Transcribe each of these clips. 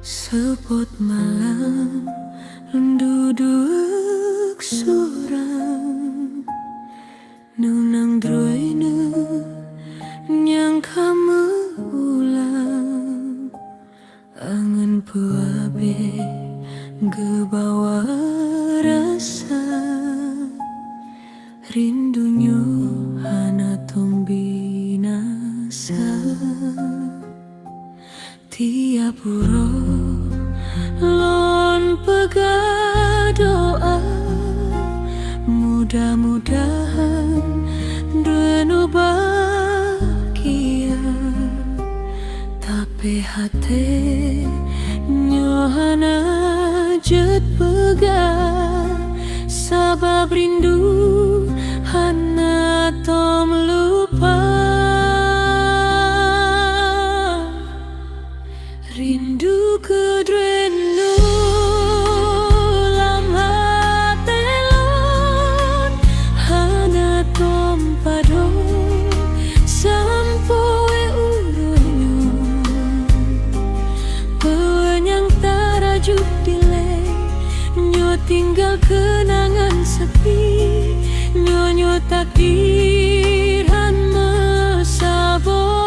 Sepot malam duduk surang nunang droine nyang kamu ulang angen puabe gebawa rasa rindunya hana tombinasa tiap uro lon pega doa mudah-mudahan denu bahagia tapi hati nyohana jet pega sabab rindu hana tom lupa rindu kedrenu lam hatelon hana tom pado sampai uronyo penyang tarajuk dile nyo tinggal kenangan sepi nyo takdir han mesabong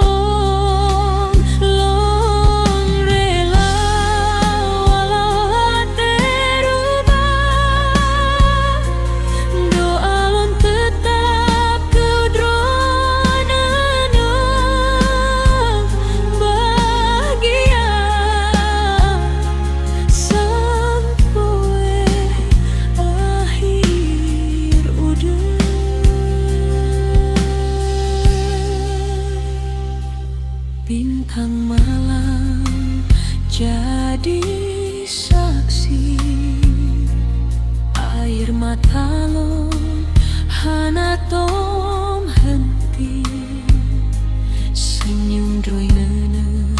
bintang malam jadi saksi air mata lo hana tom henti senyum droinene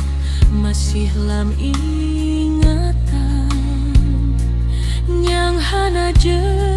masih lam ingatan yang hana je